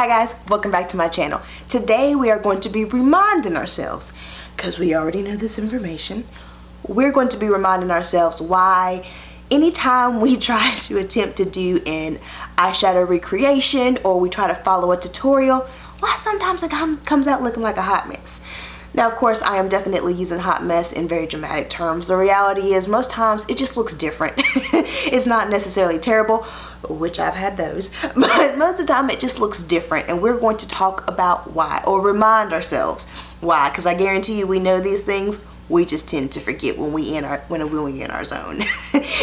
Hi guys, welcome back to my channel. Today we are going to be reminding ourselves, because we already know this information, we're going to be reminding ourselves why anytime we try to attempt to do an eyeshadow recreation or we try to follow a tutorial, why sometimes it comes out looking like a hot mess. Now of course I am definitely using hot mess in very dramatic terms. The reality is most times it just looks different. It's not necessarily terrible, which I've had those, but most of the time it just looks different, and we're going to talk about why, or remind ourselves why, because I guarantee you we know these things, we just tend to forget when we in our zone.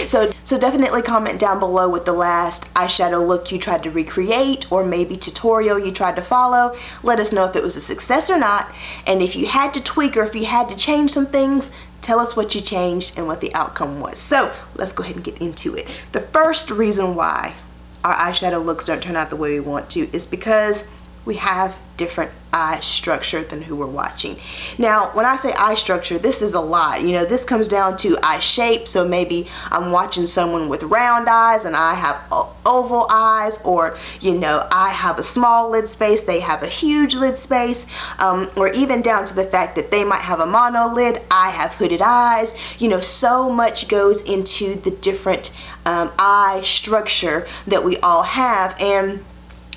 so definitely comment down below with the last eyeshadow look you tried to recreate, or maybe tutorial you tried to follow. Let us know if it was a success or not, and if you had to tweak or if you had to change some things, tell us what you changed and what the outcome was. So let's go ahead and get into it. The first reason why our eyeshadow looks don't turn out the way we want to is because we have different eye structure than who we're watching. Now when I say eye structure, this is a lot. You know, this comes down to eye shape. So maybe I'm watching someone with round eyes and I have oval eyes, or you know, I have a small lid space, they have a huge lid space, or even down to the fact that they might have a mono lid, I have hooded eyes. You know, so much goes into the different eye structure that we all have, and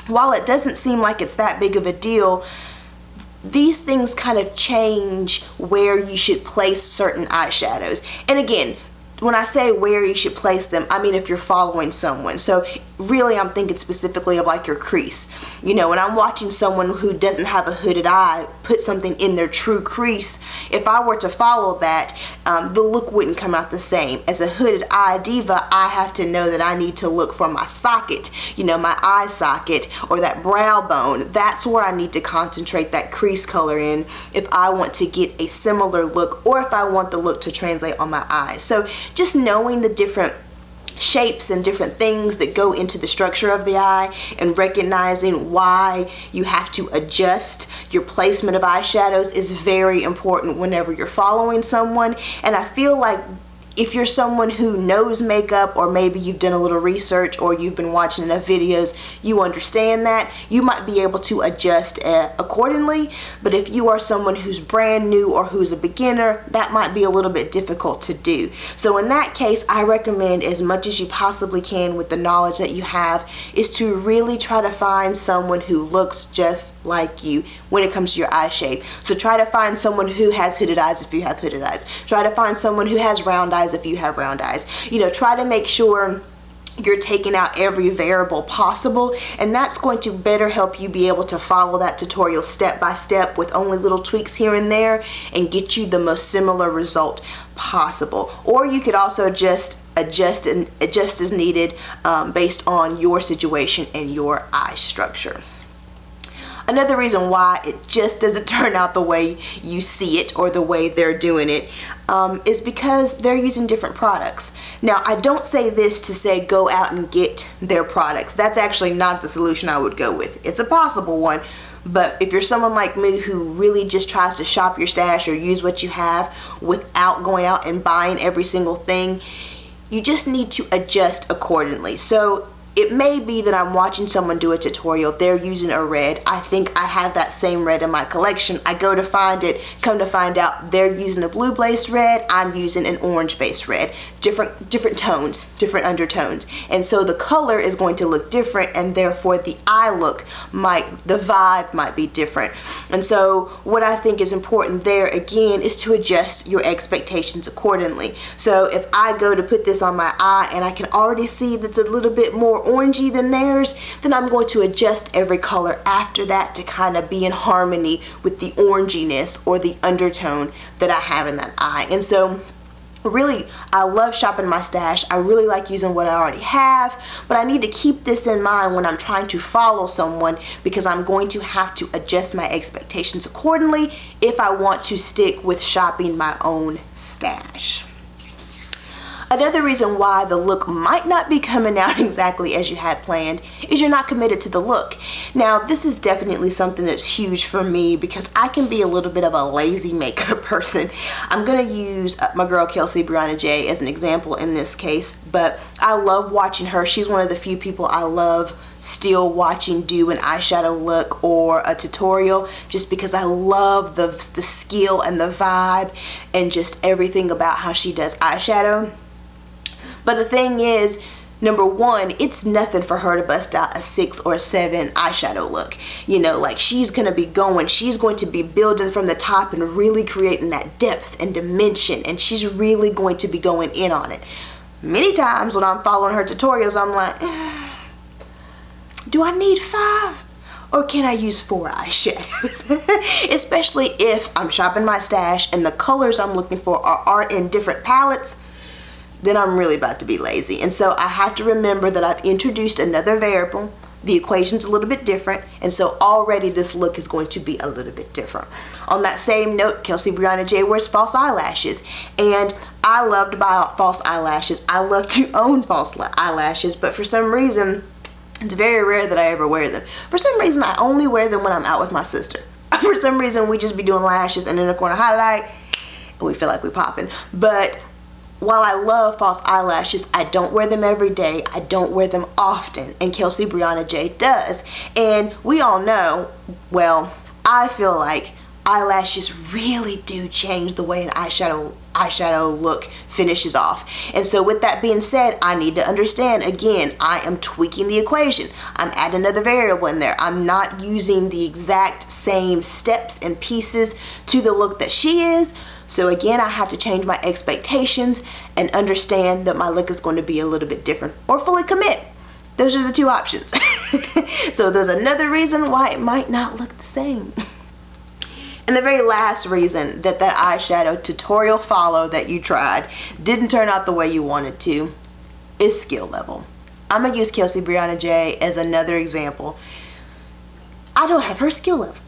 while it doesn't seem like it's that big of a deal, these things kind of change where you should place certain eyeshadows. And again, when I say where you should place them, I mean if you're following someone. So really I'm thinking specifically of like your crease. You know, when I'm watching someone who doesn't have a hooded eye put something in their true crease, if I were to follow that, the look wouldn't come out the same. As a hooded eye diva, I have to know that I need to look for my socket, you know, my eye socket or that brow bone. That's where I need to concentrate that crease color in if I want to get a similar look, or if I want the look to translate on my eyes. So just knowing the different shapes and different things that go into the structure of the eye, and recognizing why you have to adjust your placement of eyeshadows is very important whenever you're following someone. And I feel like if you're someone who knows makeup, or maybe you've done a little research or you've been watching enough videos, you understand that you might be able to adjust accordingly. But if you are someone who's brand new or who's a beginner, that might be a little bit difficult to do. So in that case, I recommend, as much as you possibly can with the knowledge that you have, is to really try to find someone who looks just like you when it comes to your eye shape. So try to find someone who has hooded eyes if you have hooded eyes. Try to find someone who has round eyes if you have round eyes. You know, try to make sure you're taking out every variable possible, and that's going to better help you be able to follow that tutorial step by step with only little tweaks here and there, and get you the most similar result possible. Or you could also just adjust as needed based on your situation and your eye structure. Another reason why it just doesn't turn out the way you see it or the way they're doing it is because they're using different products. Now, I don't say this to say go out and get their products. That's actually not the solution I would go with. It's a possible one, but if you're someone like me who really just tries to shop your stash or use what you have without going out and buying every single thing, you just need to adjust accordingly. So it may be that I'm watching someone do a tutorial, they're using a red, I think I have that same red in my collection, I go to find it, come to find out they're using a blue based red, I'm using an orange based red. Different tones, different undertones, and so the color is going to look different, and therefore the eye look the vibe might be different. And so what I think is important there again is to adjust your expectations accordingly. So if I go to put this on my eye and I can already see that's a little bit more orangey than theirs, then I'm going to adjust every color after that to kind of be in harmony with the oranginess or the undertone that I have in that eye. And so really, I love shopping my stash. I really like using what I already have, but I need to keep this in mind when I'm trying to follow someone, because I'm going to have to adjust my expectations accordingly if I want to stick with shopping my own stash. Another reason why the look might not be coming out exactly as you had planned is you're not committed to the look. Now, this is definitely something that's huge for me because I can be a little bit of a lazy makeup person. I'm gonna use my girl Kelsey Brianna J as an example in this case, but I love watching her. She's one of the few people I love still watching do an eyeshadow look or a tutorial, just because I love the skill and the vibe and just everything about how she does eyeshadow. But the thing is, number one, it's nothing for her to bust out a 6 or 7 eyeshadow look. You know, like she's going to be building from the top and really creating that depth and dimension, and she's really going to be going in on it. Many times when I'm following her tutorials, I'm like, do I need 5? Or can I use 4 eyeshadows? Especially if I'm shopping my stash and the colors I'm looking for are in different palettes, then I'm really about to be lazy. And so I have to remember that I've introduced another variable. The equation's a little bit different, and so already this look is going to be a little bit different. On that same note, Kelsey Brianna J wears false eyelashes, and I love to buy false eyelashes. I love to own false eyelashes, but for some reason, it's very rare that I ever wear them. For some reason, I only wear them when I'm out with my sister. For some reason, we just be doing lashes and in a corner highlight, and we feel like we're popping. But while I love false eyelashes, I don't wear them every day. I don't wear them often, and Kelsey Brianna J does. And we all know, well, I feel like eyelashes really do change the way an eyeshadow look finishes off. And so with that being said, I need to understand, again, I am tweaking the equation. I'm adding another variable in there. I'm not using the exact same steps and pieces to the look that she is. So again, I have to change my expectations and understand that my look is going to be a little bit different, or fully commit. Those are the 2 options. So there's another reason why it might not look the same. And the very last reason that eyeshadow tutorial follow that you tried didn't turn out the way you wanted to is skill level. I'm gonna use Kelsey Brianna J as another example. I don't have her skill level.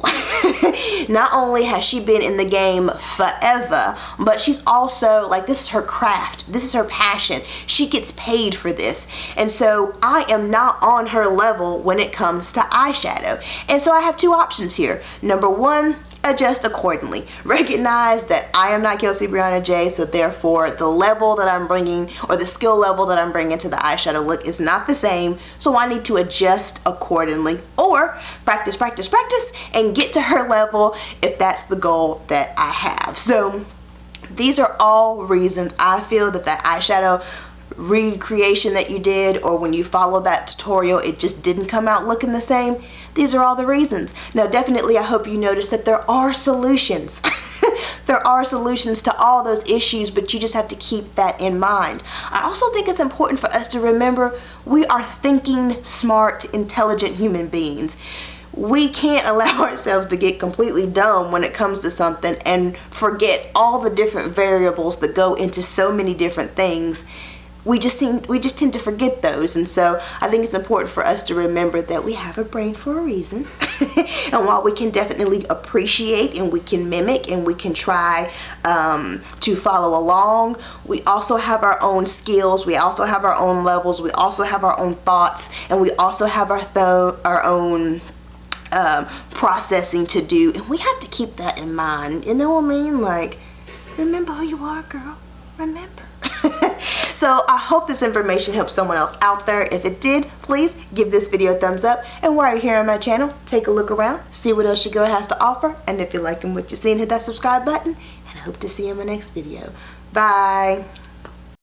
Not only has she been in the game forever, but she's also, like, this is her craft. This is her passion. She gets paid for this. And so I am not on her level when it comes to eyeshadow. And so I have 2 options here. Number 1, adjust accordingly. Recognize that I am not Kelsey Brianna J, so therefore the level that I'm bringing, or the skill level that I'm bringing to the eyeshadow look, is not the same, so I need to adjust accordingly, or practice, practice, practice, and get to her level if that's the goal that I have. So these are all reasons I feel that eyeshadow recreation that you did, or when you followed that tutorial, it just didn't come out looking the same. These are all the reasons. Now, definitely, I hope you notice that there are solutions. There are solutions to all those issues, but you just have to keep that in mind. I also think it's important for us to remember we are thinking, smart, intelligent human beings. We can't allow ourselves to get completely dumb when it comes to something and forget all the different variables that go into so many different things. We just tend to forget those, and so I think it's important for us to remember that we have a brain for a reason. And while we can definitely appreciate and we can mimic and we can try to follow along, we also have our own skills, we also have our own levels, we also have our own thoughts, and we also have our own processing to do, and we have to keep that in mind. You know what I mean? Like, remember who you are, girl. Remember. So I hope this information helps someone else out there. If it did, please give this video a thumbs up, and while you're here on my channel, take a look around, see what else your girl has to offer, and if you're liking what you're seeing, hit that subscribe button, and I hope to see you in my next video. Bye.